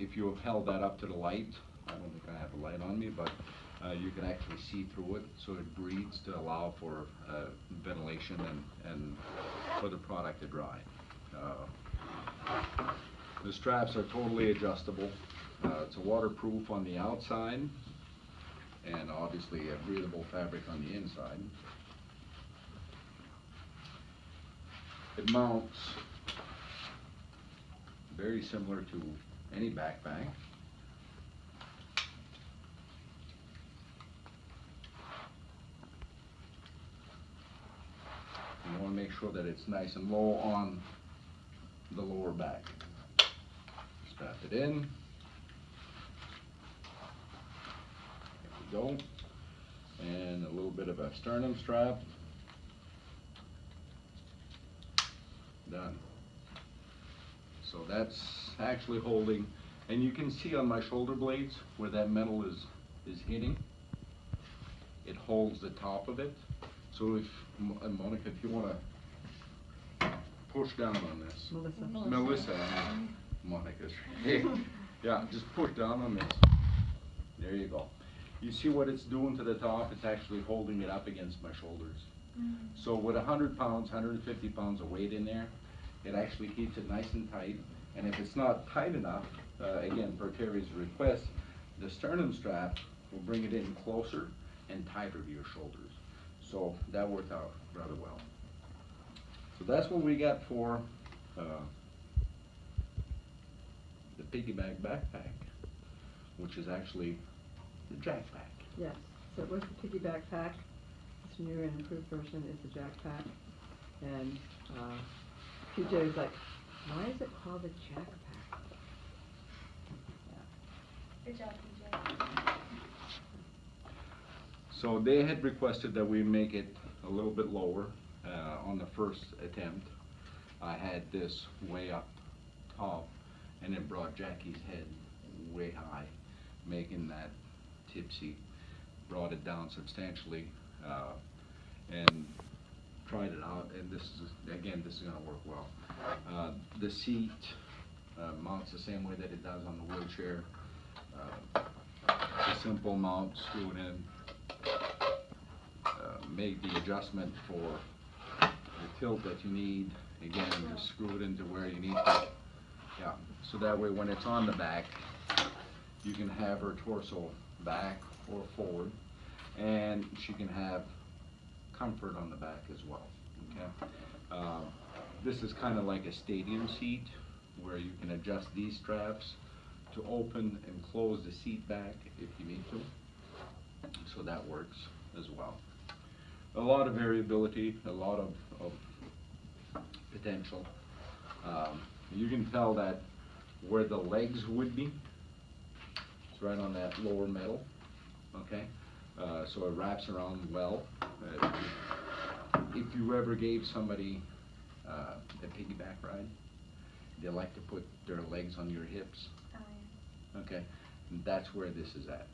if you have held that up to the light, I don't think I have a light on me, but you can actually see through it, so it breathes to allow for ventilation and for the product to dry. The straps are totally adjustable. It's a waterproof on the outside, and obviously a breathable fabric on the inside. It mounts very similar to any backpack. You want to make sure that it's nice and low on the lower back. Strap it in. There we go. And a little bit of a sternum strap. Done. So that's actually holding, and you can see on my shoulder blades where that metal is hitting. It holds the top of it. So if, Monica, if you want to push down on this. Melissa. Monica's. Yeah, just push down on this. There you go. You see what it's doing to the top? It's actually holding it up against my shoulders. So with 100 pounds, 150 pounds of weight in there, it actually keeps it nice and tight. And if it's not tight enough, again, per Terry's request, the sternum strap will bring it in closer and tighter to your shoulders. So that worked out rather well. So that's what we got for the piggyback backpack, which is actually the jack pack. Yes, so it was the piggyback pack. This new and improved version is the jack pack. And PJ was like, why is it called a jack pack? Yeah. Good job, PJ. So they had requested that we make it a little bit lower on the first attempt. I had this way up top, and it brought Jackie's head way high, making that tipsy. Brought it down substantially, and tried it out, and this is, again, this is going to work well. The seat mounts the same way that it does on the wheelchair. It's a simple mount, screw it in, make the adjustment for the tilt that you need. Again, just screw it into where you need to. Yeah, so that way when it's on the back, you can have her torso back or forward, and she can have comfort on the back as well. Okay, this is kind of like a stadium seat where you can adjust these straps to open and close the seat back if you need to. So that works as well. A lot of variability, a lot of potential. You can tell that where the legs would be, it's right on that lower metal. Okay, so it wraps around well. If you ever gave somebody a piggyback ride, they like to put their legs on your hips. Oh, yeah. Okay, and that's where this is at.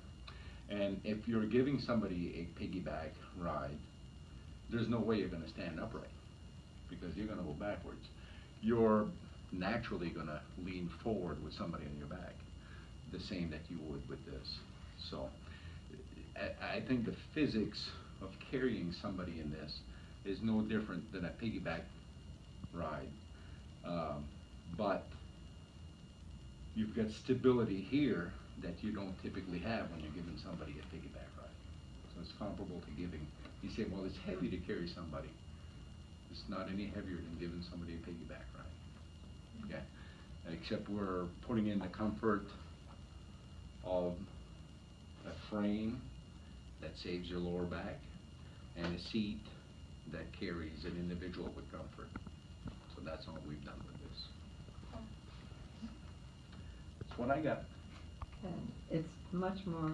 And if you're giving somebody a piggyback ride, there's no way you're going to stand upright because you're going to go backwards. You're naturally going to lean forward with somebody on your back, the same that you would with this. So I think the physics of carrying somebody in this is no different than a piggyback ride, but you've got stability here that you don't typically have when you're giving somebody a piggyback ride. So it's comparable to giving, you say, well, it's heavy to carry somebody. It's not any heavier than giving somebody a piggyback ride. Okay, except we're putting in the comfort of a frame that saves your lower back and a seat that carries an individual with comfort. So that's all we've done with this. That's what I got. And it's much more